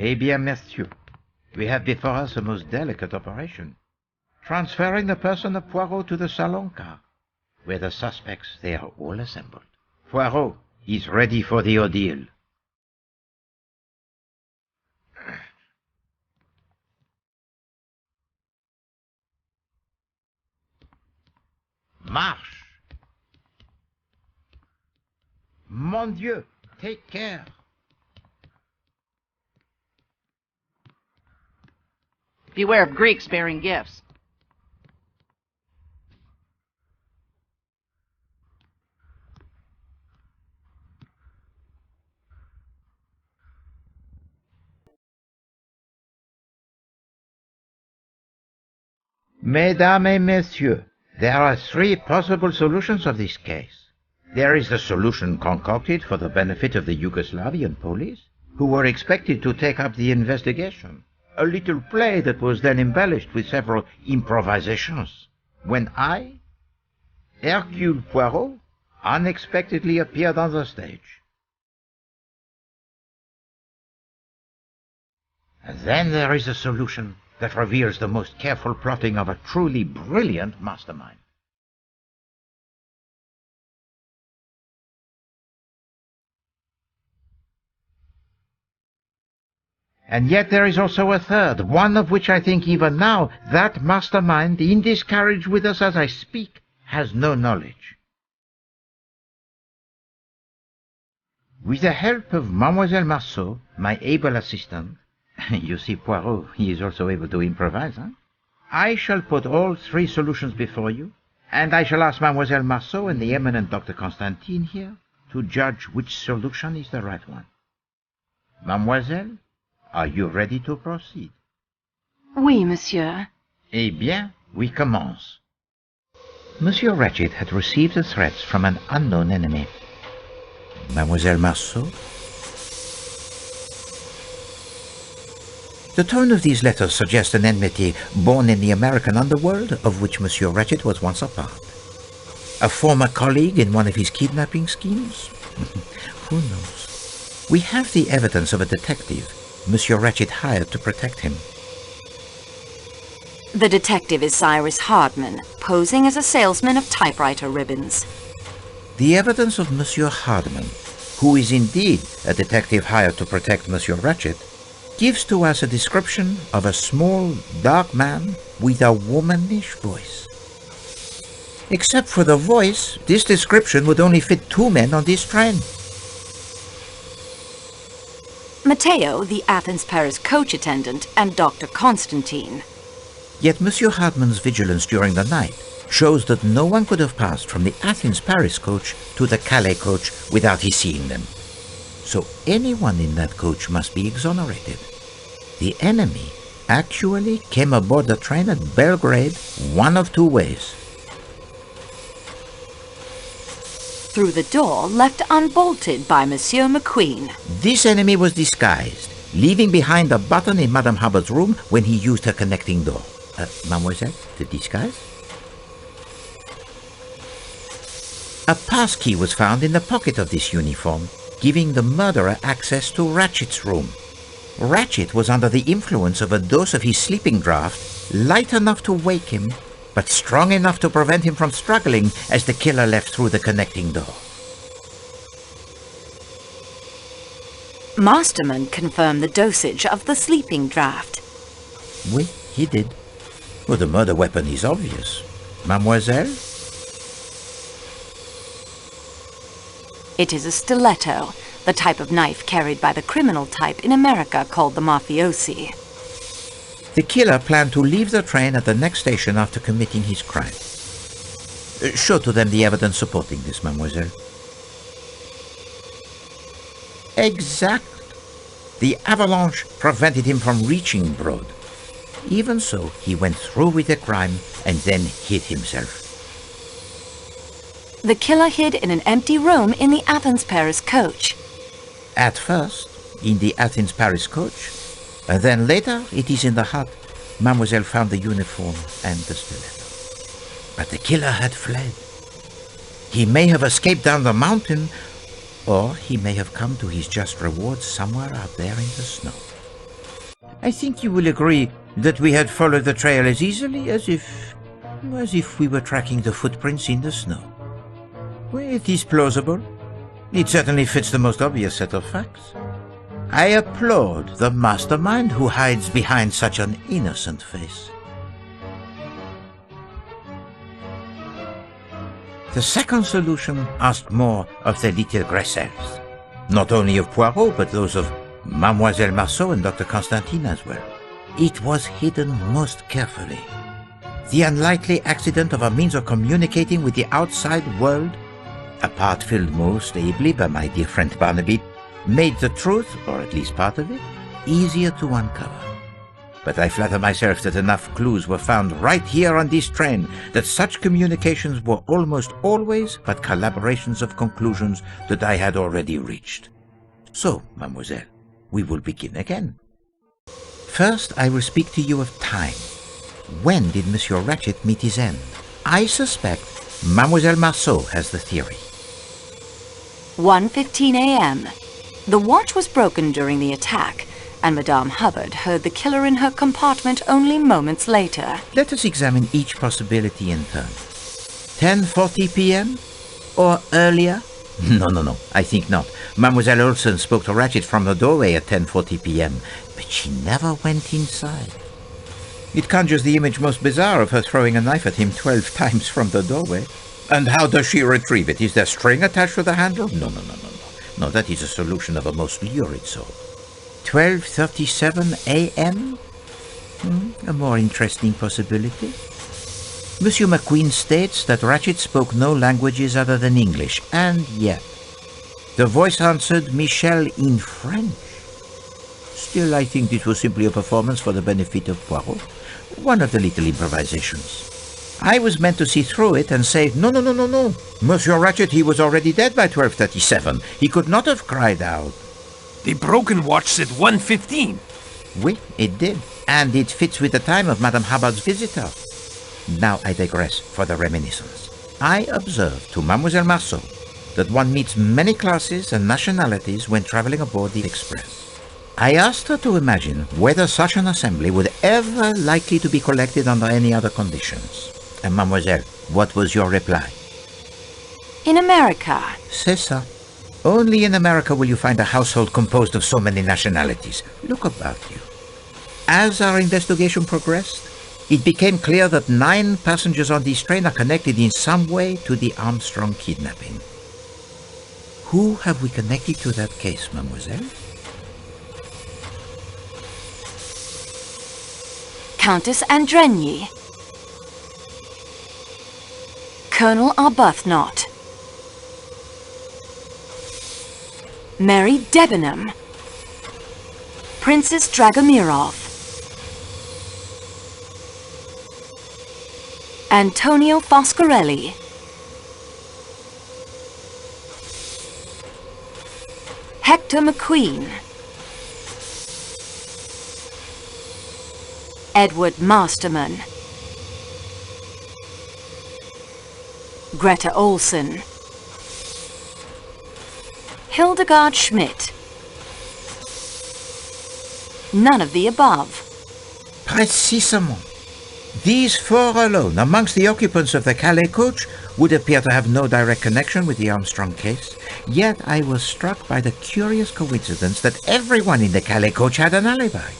Eh bien, monsieur, we have before us a most delicate operation. Transferring the person of Poirot to the salon car, where the suspects, they are all assembled. Poirot is ready for the ordeal. Marche! Mon Dieu, take care! Beware of Greeks bearing gifts. Mesdames et messieurs, there are three possible solutions of this case. There is the solution concocted for the benefit of the Yugoslavian police, who were expected to take up the investigation. A little play that was then embellished with several improvisations. When I, Hercule Poirot, unexpectedly appeared on the stage. And then there is a solution that reveals the most careful plotting of a truly brilliant mastermind. And yet there is also a third, one of which I think even now that mastermind, in this carriage with us as I speak, has no knowledge. With the help of Mademoiselle Marceau, my able assistant, you see Poirot, he is also able to improvise, huh? I shall put all three solutions before you, and I shall ask Mademoiselle Marceau and the eminent Dr. Constantine here to judge which solution is the right one. Mademoiselle, are you ready to proceed? Oui, monsieur. Eh bien, we commence. Monsieur Ratchet had received the threats from an unknown enemy. Mademoiselle Marceau? The tone of these letters suggests an enmity born in the American underworld, of which Monsieur Ratchet was once a part. A former colleague in one of his kidnapping schemes? Who knows? We have the evidence of a detective Monsieur Ratchet hired to protect him. The detective is Cyrus Hardman, posing as a salesman of typewriter ribbons. The evidence of Monsieur Hardman, who is indeed a detective hired to protect Monsieur Ratchet, gives to us a description of a small, dark man with a womanish voice. Except for the voice, this description would only fit two men on this train. Matteo, the Athens-Paris coach attendant, and Dr. Constantine. Yet Monsieur Hardman's vigilance during the night shows that no one could have passed from the Athens-Paris coach to the Calais coach without his seeing them. So anyone in that coach must be exonerated. The enemy actually came aboard the train at Belgrade one of two ways. Through the door left unbolted by Monsieur McQueen. This enemy was disguised, leaving behind a button in Madame Hubbard's room when he used her connecting door. Mademoiselle, the disguise? A passkey was found in the pocket of this uniform, giving the murderer access to Ratchet's room. Ratchet was under the influence of a dose of his sleeping draught, light enough to wake him, but strong enough to prevent him from struggling as the killer left through the connecting door. Masterman confirmed the dosage of the sleeping draught. Oui, he did. Well, the murder weapon is obvious. Mademoiselle? It is a stiletto, the type of knife carried by the criminal type in America called the mafiosi. The killer planned to leave the train at the next station after committing his crime. Show to them the evidence supporting this, mademoiselle. Exact. The avalanche prevented him from reaching Broad. Even so, he went through with the crime and then hid himself. The killer hid in an empty room in the Athens-Paris coach. At first, in the Athens-Paris coach, and then later it is in the hut. Mademoiselle found the uniform and the stiletto. But the killer had fled. He may have escaped down the mountain, or he may have come to his just reward somewhere out there in the snow. I think you will agree that we had followed the trail as easily as if we were tracking the footprints in the snow. Well, it is plausible. It certainly fits the most obvious set of facts. I applaud the mastermind who hides behind such an innocent face. The second solution asked more of the little Gressels, not only of Poirot, but those of Mademoiselle Marceau and Dr. Constantine as well. It was hidden most carefully. The unlikely accident of a means of communicating with the outside world, a part filled most ably by my dear friend Barnaby, made the truth, or at least part of it, easier to uncover. But I flatter myself that enough clues were found right here on this train that such communications were almost always but collaborations of conclusions that I had already reached. So, mademoiselle, we will begin again. First, I will speak to you of time. When did Monsieur Ratchet meet his end? I suspect Mademoiselle Marceau has the theory. 1:15 a.m. The watch was broken during the attack, and Madame Hubbard heard the killer in her compartment only moments later. Let us examine each possibility in turn. 10:40 p.m. or earlier? No, I think not. Mademoiselle Olsen spoke to Ratchet from the doorway at 10:40 p.m., but she never went inside. It conjures the image most bizarre of her throwing a knife at him 12 times from the doorway. And how does she retrieve it? Is there string attached to the handle? No. No, that is a solution of a most lurid sort. 12:37 a.m.? A more interesting possibility. Monsieur McQueen states that Ratchet spoke no languages other than English, and yet the voice answered Michel in French. Still, I think this was simply a performance for the benefit of Poirot, one of the little improvisations. I was meant to see through it and say, no. Monsieur Ratchet, he was already dead by 12:37. He could not have cried out. The broken watch said 1:15. Oui, it did. And it fits with the time of Madame Hubbard's visitor. Now I digress for the reminiscence. I observed to Mademoiselle Marceau that one meets many classes and nationalities when traveling aboard the express. I asked her to imagine whether such an assembly would ever likely to be collected under any other conditions. And mademoiselle, what was your reply? In America. C'est ça. Only in America will you find a household composed of so many nationalities. Look about you. As our investigation progressed, it became clear that 9 passengers on this train are connected in some way to the Armstrong kidnapping. Who have we connected to that case, mademoiselle? Countess Andrigny. Colonel Arbuthnot. Mary Debenham. Princess Dragomirov. Antonio Foscarelli. Hector McQueen. Edward Masterman. Greta Olsen. Hildegard Schmidt. None of the above. Précisément. These 4 alone, amongst the occupants of the Calais coach, would appear to have no direct connection with the Armstrong case. Yet I was struck by the curious coincidence that everyone in the Calais coach had an alibi.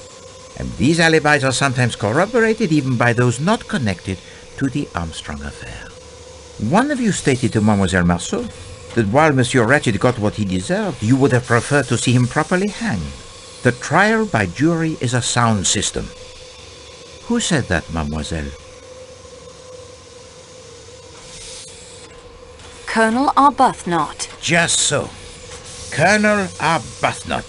And these alibis are sometimes corroborated even by those not connected to the Armstrong affair. One of you stated to Mademoiselle Marceau that while Monsieur Ratchet got what he deserved, you would have preferred to see him properly hanged. The trial by jury is a sound system. Who said that, mademoiselle? Colonel Arbuthnot. Just so. Colonel Arbuthnot.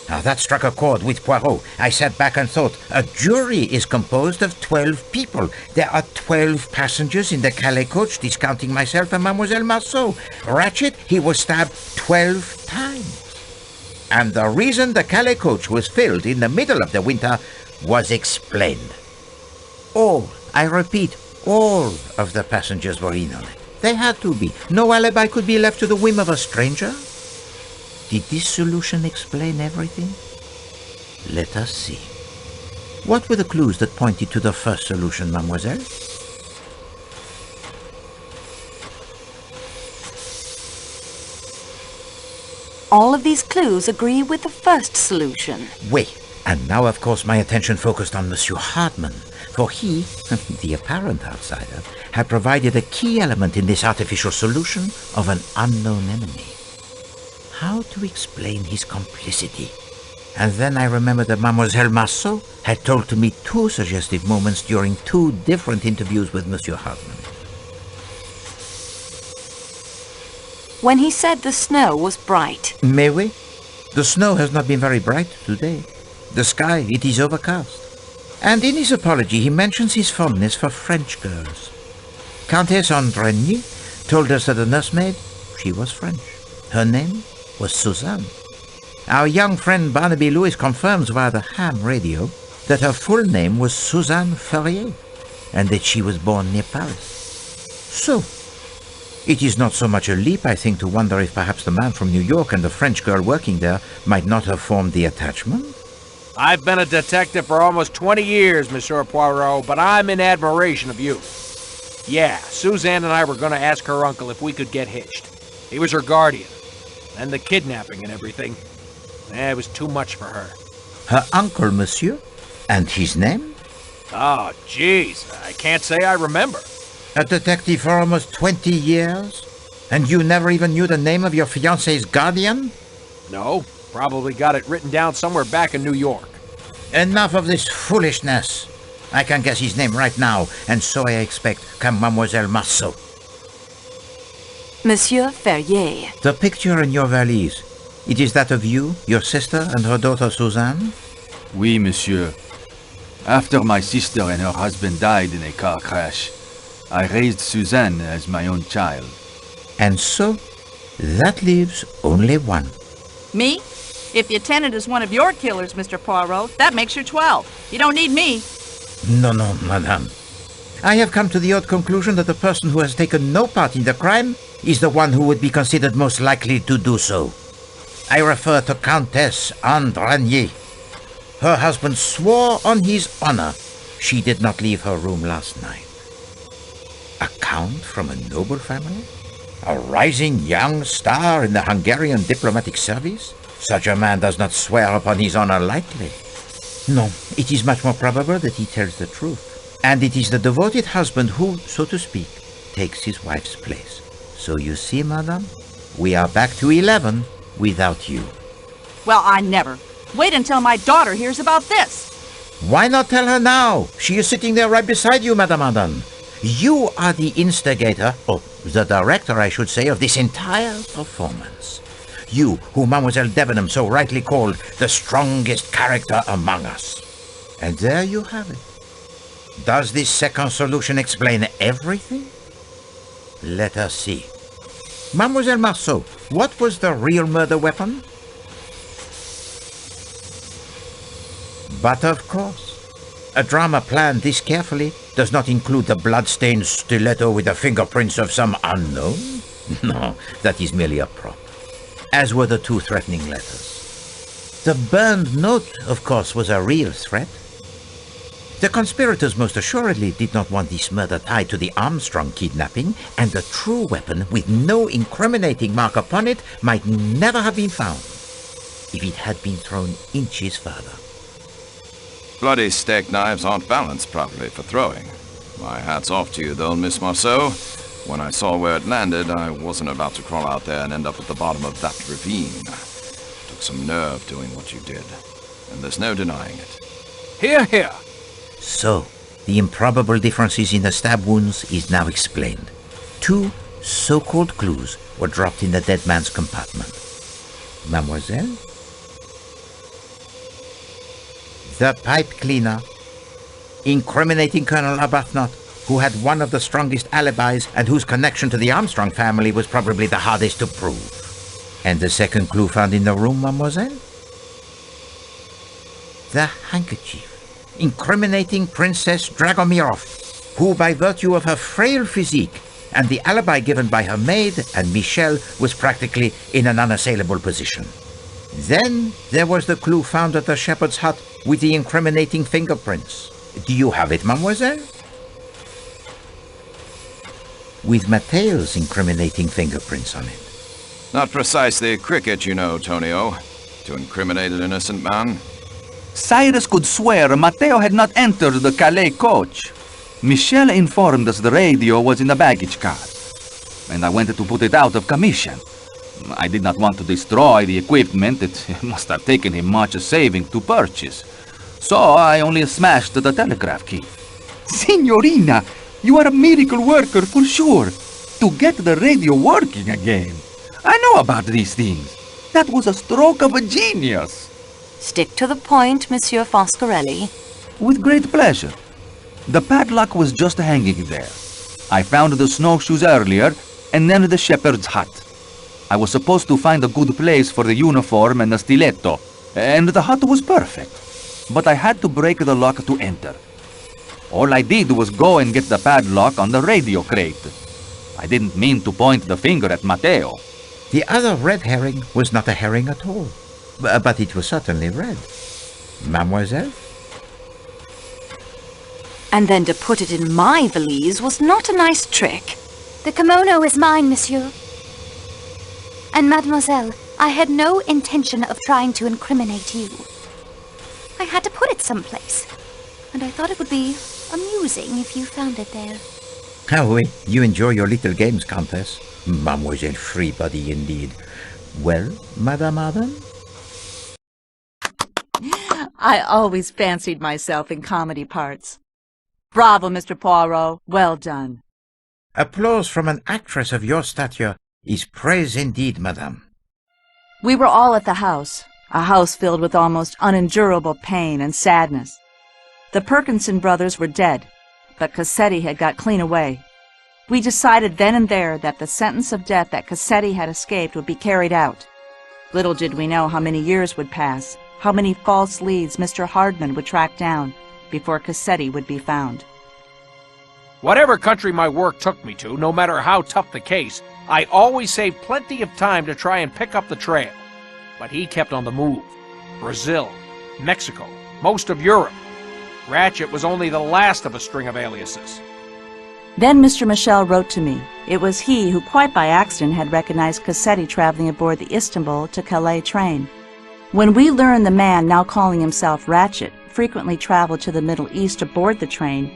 Now that struck a chord with Poirot. I sat back and thought, a jury is composed of 12 people. There are 12 passengers in the Calais coach, discounting myself and Mademoiselle Marceau. Ratchet, he was stabbed 12 times. And the reason the Calais coach was filled in the middle of the winter was explained. All, I repeat, all of the passengers were in on it. They had to be. No alibi could be left to the whim of a stranger. Did this solution explain everything? Let us see. What were the clues that pointed to the first solution, mademoiselle? All of these clues agree with the first solution. Oui. And now, of course, my attention focused on Monsieur Hardman, for he, the apparent outsider, had provided a key element in this artificial solution of an unknown enemy. How to explain his complicity? And then I remembered that Mademoiselle Marceau had told to me 2 suggestive moments during 2 different interviews with Monsieur Hardman. When he said the snow was bright. Mais oui, the snow has not been very bright today. The sky, it is overcast. And in his apology, he mentions his fondness for French girls. Countess Andrigny told us that the nursemaid, she was French. Her name was Suzanne. Our young friend Barnaby Lewis confirms via the ham radio that her full name was Suzanne Ferrier, and that she was born near Paris. So, it is not so much a leap, I think, to wonder if perhaps the man from New York and the French girl working there might not have formed the attachment. I've been a detective for almost 20 years, Monsieur Poirot, but I'm in admiration of you. Yeah, Suzanne and I were going to ask her uncle if we could get hitched. He was her guardian. And the kidnapping and everything. It was too much for her. Her uncle, monsieur? And his name? Oh, jeez, I can't say I remember. A detective for almost 20 years? And you never even knew the name of your fiancé's guardian? No, probably got it written down somewhere back in New York. Enough of this foolishness. I can guess his name right now, and so I expect can Mademoiselle Marceau. Monsieur Ferrier. The picture in your valise, it is that of you, your sister, and her daughter Suzanne? Oui, monsieur. After my sister and her husband died in a car crash, I raised Suzanne as my own child. And so, that leaves only one. Me? If your tenant is one of your killers, Mr. Poirot, that makes you 12. You don't need me. No, madame. I have come to the odd conclusion that the person who has taken no part in the crime is the one who would be considered most likely to do so. I refer to Countess Andrigny. Her husband swore on his honor she did not leave her room last night. A count from a noble family? A rising young star in the Hungarian diplomatic service? Such a man does not swear upon his honor lightly. No, it is much more probable that he tells the truth. And it is the devoted husband who, so to speak, takes his wife's place. So you see, madame, we are back to 11 without you. Well, I never. Wait until my daughter hears about this. Why not tell her now? She is sitting there right beside you, Madame Arden. You are the instigator, or the director, I should say, of this entire performance. You, who Mademoiselle Debenham so rightly called the strongest character among us. And there you have it. Does this second solution explain everything? Let us see. Mademoiselle Marceau, what was the real murder weapon? But of course, a drama planned this carefully does not include the blood-stained stiletto with the fingerprints of some unknown. No, that is merely a prop, as were the 2 threatening letters. The burned note, of course, was a real threat. The conspirators most assuredly did not want this murder tied to the Armstrong kidnapping, and the true weapon, with no incriminating mark upon it, might never have been found if it had been thrown inches further. Bloody steak knives aren't balanced properly for throwing. My hat's off to you, though, Miss Marceau. When I saw where it landed, I wasn't about to crawl out there and end up at the bottom of that ravine. Took some nerve doing what you did, and there's no denying it. Hear, hear. So, the improbable differences in the stab wounds is now explained. 2 so-called clues were dropped in the dead man's compartment. Mademoiselle? The pipe cleaner, incriminating Colonel Arbuthnot, who had one of the strongest alibis and whose connection to the Armstrong family was probably the hardest to prove. And the second clue found in the room, mademoiselle? The handkerchief, incriminating Princess Dragomirov, who by virtue of her frail physique and the alibi given by her maid and Michel was practically in an unassailable position. Then there was the clue found at the shepherd's hut with the incriminating fingerprints. Do you have it, mademoiselle? With Matteo's incriminating fingerprints on it. Not precisely cricket, you know, Tonio, to incriminate an innocent man. Cyrus could swear Matteo had not entered the Calais coach. Michel informed us the radio was in the baggage car, and I went to put it out of commission. I did not want to destroy the equipment. It must have taken him much saving to purchase. So I only smashed the telegraph key. Signorina, you are a miracle worker for sure. To get the radio working again. I know about these things. That was a stroke of a genius. Stick to the point, Monsieur Foscarelli. With great pleasure. The padlock was just hanging there. I found the snowshoes earlier, and then the shepherd's hut. I was supposed to find a good place for the uniform and the stiletto, and the hut was perfect. But I had to break the lock to enter. All I did was go and get the padlock on the radio crate. I didn't mean to point the finger at Matteo. The other red herring was not a herring at all, but it was certainly red. Mademoiselle? And then to put it in my valise was not a nice trick. The kimono is mine, monsieur. And mademoiselle, I had no intention of trying to incriminate you. I had to put it someplace, and I thought it would be amusing if you found it there. Oh, oui, you enjoy your little games, Countess. Mademoiselle Freebody, indeed. Well, Madame Arden? I always fancied myself in comedy parts. Bravo, Mr. Poirot. Well done. Applause from an actress of your stature is praise indeed, madame. We were all at the house, a house filled with almost unendurable pain and sadness. The Perkinson brothers were dead, but Cassetti had got clean away. We decided then and there that the sentence of death that Cassetti had escaped would be carried out. Little did we know how many years would pass, how many false leads Mr. Hardman would track down before Cassetti would be found. Whatever country my work took me to, no matter how tough the case, I always saved plenty of time to try and pick up the trail. But he kept on the move. Brazil, Mexico, most of Europe. Ratchet was only the last of a string of aliases. Then Mr. Michel wrote to me. It was he who, quite by accident, had recognized Cassetti traveling aboard the Istanbul to Calais train. When we learned the man, now calling himself Ratchet, frequently traveled to the Middle East aboard the train,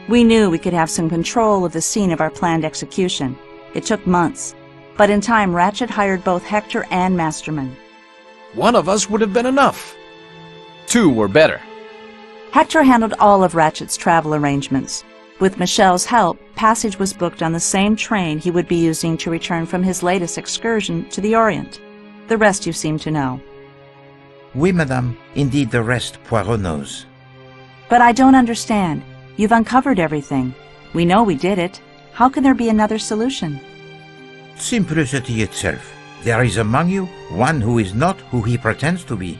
we knew we could have some control of the scene of our planned execution. It took months, but in time Ratchet hired both Hector and Masterman. One of us would have been enough. Two were better. Hector handled all of Ratchet's travel arrangements. With Michel's help, passage was booked on the same train he would be using to return from his latest excursion to the Orient. The rest you seem to know. Oui, madame. Indeed, the rest Poirot knows. But I don't understand. You've uncovered everything. We know we did it. How can there be another solution? Simplicity itself. There is among you one who is not who he pretends to be.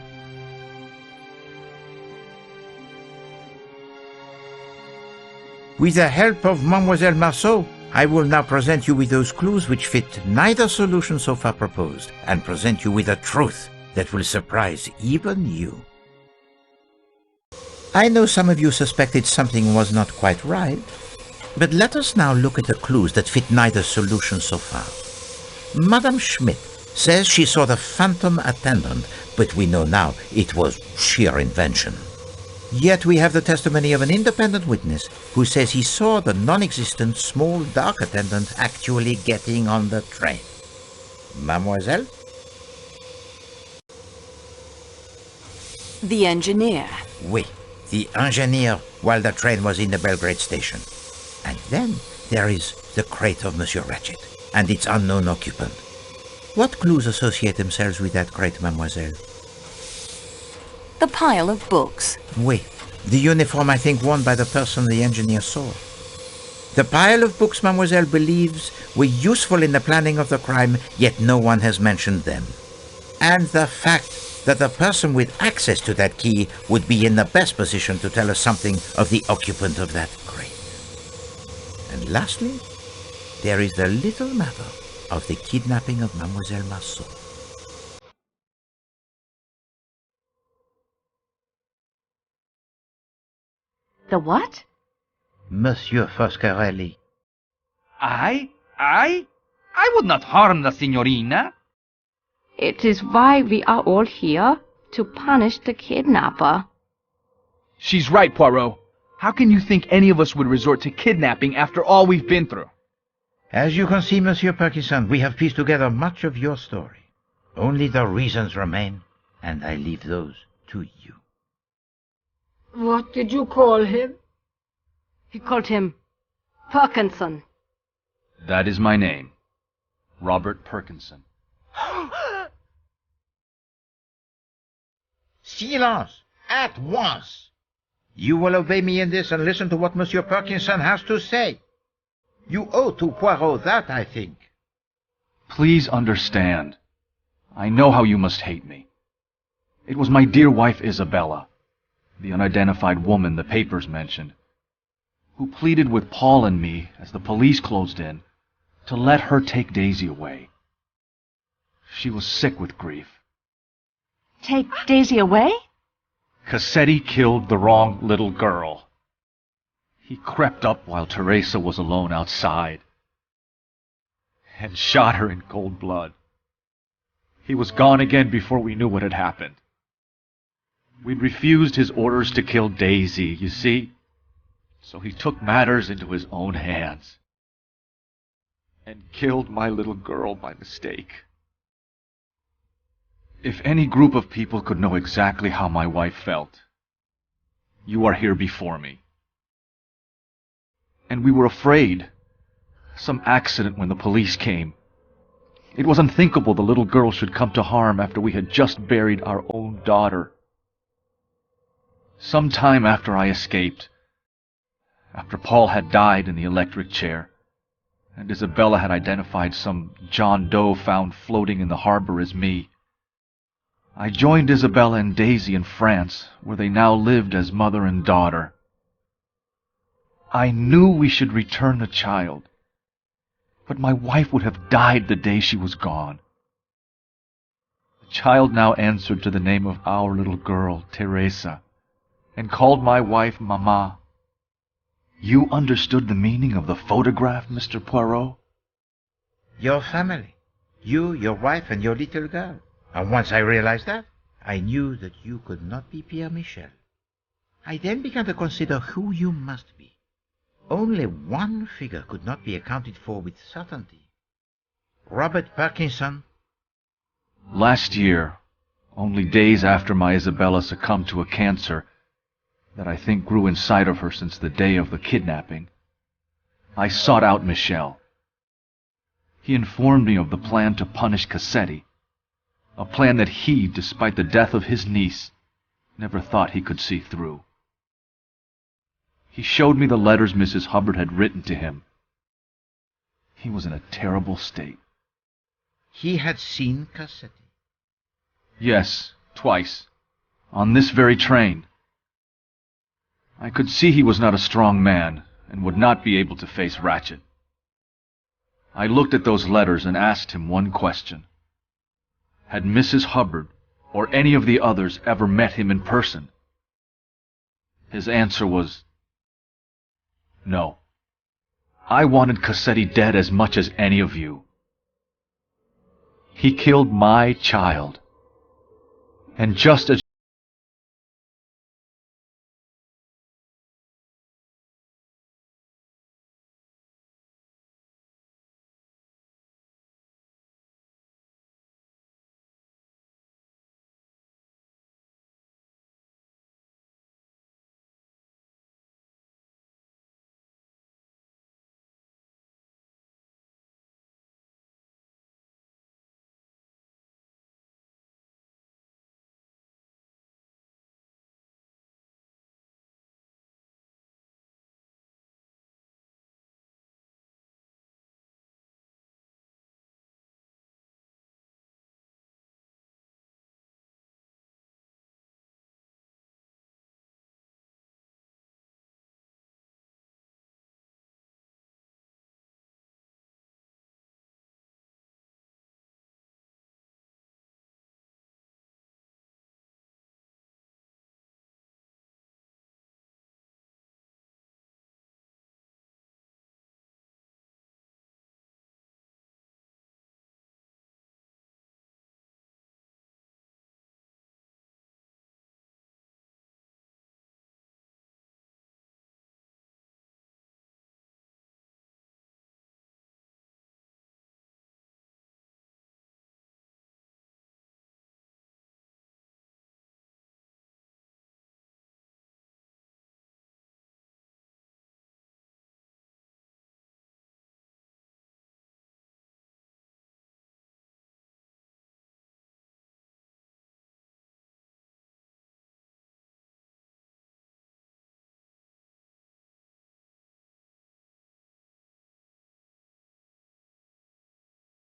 With the help of Mademoiselle Marceau, I will now present you with those clues which fit neither solution so far proposed, and present you with a truth that will surprise even you. I know some of you suspected something was not quite right, but let us now look at the clues that fit neither solution so far. Madame Schmidt says she saw the phantom attendant, but we know now it was sheer invention. Yet we have the testimony of an independent witness who says he saw the non-existent small dark attendant actually getting on the train. Mademoiselle? The engineer. Oui, the engineer while the train was in the Belgrade station. And then there is the crate of Monsieur Ratchet and its unknown occupant. What clues associate themselves with that crate, mademoiselle? The pile of books. Oui, the uniform I think worn by the person the engineer saw. The pile of books mademoiselle believes were useful in the planning of the crime, yet no one has mentioned them. And the fact that the person with access to that key would be in the best position to tell us something of the occupant of that crate. And lastly, there is the little matter of the kidnapping of Mademoiselle Marceau. The what? Monsieur Foscarelli. I would not harm the signorina. It is why we are all here, to punish the kidnapper. She's right, Poirot. How can you think any of us would resort to kidnapping after all we've been through? As you can see, Monsieur Parkinson, we have pieced together much of your story. Only the reasons remain, and I leave those to you. What did you call him? He called him Parkinson. That is my name. Robert Perkinson. Silence! At once! You will obey me in this and listen to what Monsieur Parkinson has to say. You owe to Poirot that, I think. Please understand. I know how you must hate me. It was my dear wife Isabella, the unidentified woman the papers mentioned, who pleaded with Paul and me as the police closed in to let her take Daisy away. She was sick with grief. Take Daisy away? Cassetti killed the wrong little girl. He crept up while Teresa was alone outside and shot her in cold blood. He was gone again before we knew what had happened. We'd refused his orders to kill Daisy, you see, so he took matters into his own hands and killed my little girl by mistake. If any group of people could know exactly how my wife felt, you are here before me. And we were afraid. Some accident when the police came. It was unthinkable the little girl should come to harm after we had just buried our own daughter. Some time after I escaped, after Paul had died in the electric chair, and Isabella had identified some John Doe found floating in the harbor as me, I joined Isabella and Daisy in France, where they now lived as mother and daughter. I knew we should return the child, but my wife would have died the day she was gone. The child now answered to the name of our little girl, Teresa, and called my wife Mama. You understood the meaning of the photograph, Mr. Poirot? Your family. You, your wife, and your little girl. And once I realized that, I knew that you could not be Pierre Michel. I then began to consider who you must be. Only one figure could not be accounted for with certainty. Robert Parkinson. Last year, only days after my Isabella succumbed to a cancer that I think grew inside of her since the day of the kidnapping, I sought out Michel. He informed me of the plan to punish Cassetti, a plan that he, despite the death of his niece, never thought he could see through. He showed me the letters Mrs. Hubbard had written to him. He was in a terrible state. He had seen Cassetti. Yes, twice. On this very train. I could see he was not a strong man, and would not be able to face Ratchet. I looked at those letters and asked him one question. Had Mrs. Hubbard, or any of the others, ever met him in person? His answer was, no. I wanted Cassetti dead as much as any of you. He killed my child. And just as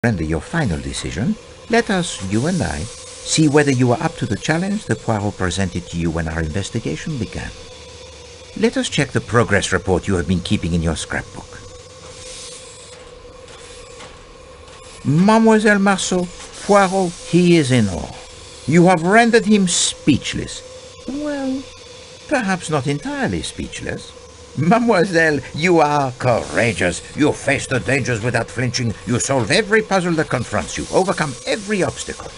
render your final decision, let us, you and I, see whether you are up to the challenge that Poirot presented to you when our investigation began. Let us check the progress report you have been keeping in your scrapbook. Mademoiselle Marceau, Poirot, he is in awe. You have rendered him speechless. Well, perhaps not entirely speechless. Mademoiselle, you are courageous. You face the dangers without flinching. You solve every puzzle that confronts you, overcome every obstacle.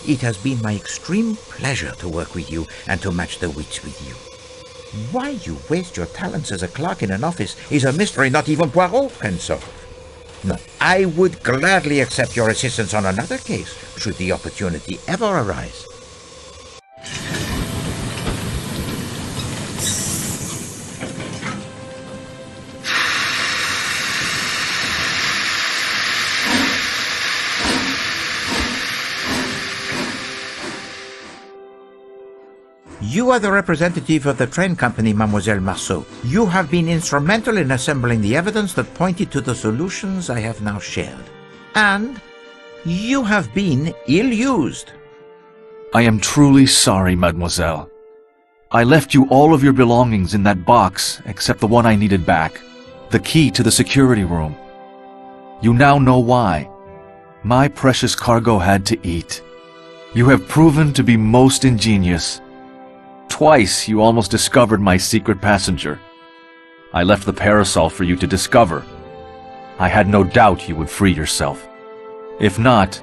It has been my extreme pleasure to work with you and to match the wits with you. Why you waste your talents as a clerk in an office is a mystery not even Poirot can solve. No, I would gladly accept your assistance on another case, should the opportunity ever arise. You are the representative of the train company, Mademoiselle Marceau. You have been instrumental in assembling the evidence that pointed to the solutions I have now shared. And you have been ill-used. I am truly sorry, mademoiselle. I left you all of your belongings in that box except the one I needed back, the key to the security room. You now know why. My precious cargo had to eat. You have proven to be most ingenious. Twice you almost discovered my secret passenger. I left the parasol for you to discover. I had no doubt you would free yourself. If not,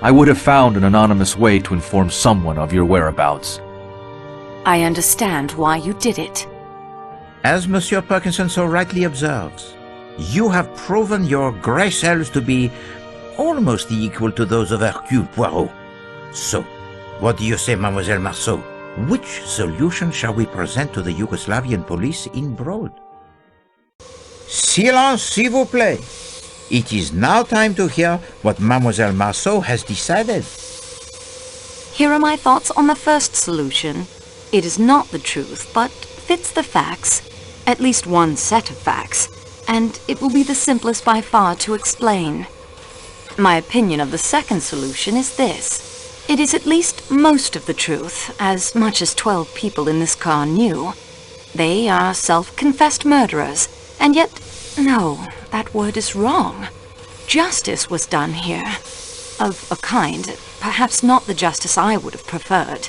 I would have found an anonymous way to inform someone of your whereabouts. I understand why you did it. As Monsieur Perkinson so rightly observes, you have proven your grey cells to be almost equal to those of Hercule Poirot. So, what do you say, Mademoiselle Marceau? Which solution shall we present to the Yugoslavian police in broad? Silence, s'il vous plaît. It is now time to hear what Mademoiselle Marceau has decided. Here are my thoughts on the first solution. It is not the truth, but fits the facts, at least one set of facts, and it will be the simplest by far to explain. My opinion of the second solution is this. It is at least most of the truth, as much as 12 people in this car knew. They are self-confessed murderers, and yet, no, that word is wrong. Justice was done here. Of a kind, perhaps not the justice I would have preferred.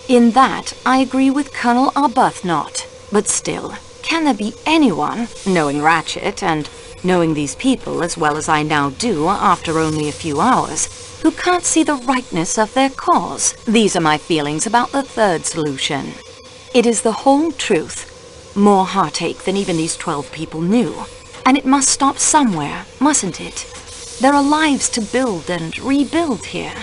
In that, I agree with Colonel Arbuthnot, but still, can there be anyone, knowing Ratchet and knowing these people as well as I now do after only a few hours, who can't see the rightness of their cause? These are my feelings about the third solution. It is the whole truth. More heartache than even these 12 people knew. And it must stop somewhere, mustn't it? There are lives to build and rebuild here.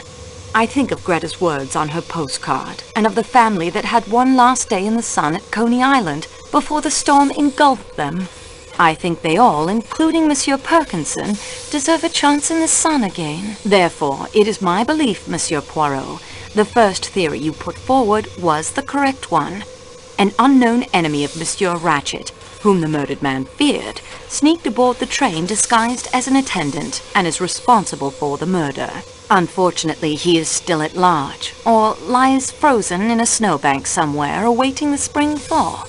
I think of Greta's words on her postcard, and of the family that had one last day in the sun at Coney Island before the storm engulfed them. I think they all, including Monsieur Perkinson, deserve a chance in the sun again. Therefore, it is my belief, Monsieur Poirot, the first theory you put forward was the correct one. An unknown enemy of Monsieur Ratchet, whom the murdered man feared, sneaked aboard the train disguised as an attendant and is responsible for the murder. Unfortunately, he is still at large, or lies frozen in a snowbank somewhere awaiting the spring thaw.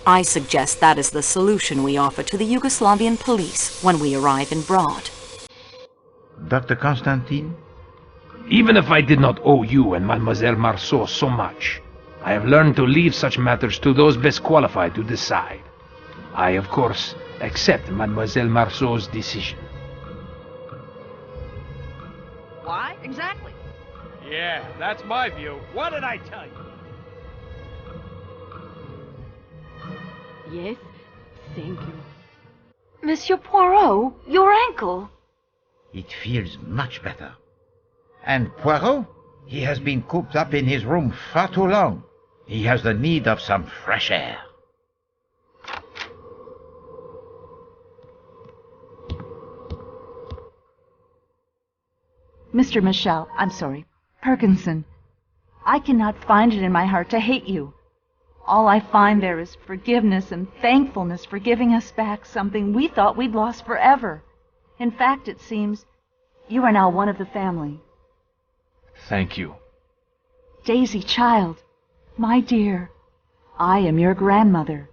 I suggest that is the solution we offer to the Yugoslavian police when we arrive in Broad. Dr. Constantine? Even if I did not owe you and Mademoiselle Marceau so much, I have learned to leave such matters to those best qualified to decide. I, of course, accept Mademoiselle Marceau's decision. Why, exactly? Yeah, that's my view. What did I tell you? Yes, thank you. Monsieur Poirot, your ankle. It feels much better. And Poirot? He has been cooped up in his room far too long. He has the need of some fresh air. Mr. Michel, I'm sorry, Perkinson, I cannot find it in my heart to hate you. All I find there is forgiveness and thankfulness for giving us back something we thought we'd lost forever. In fact, it seems You are now one of the family. Thank you. Daisy, child, my dear, I am your grandmother.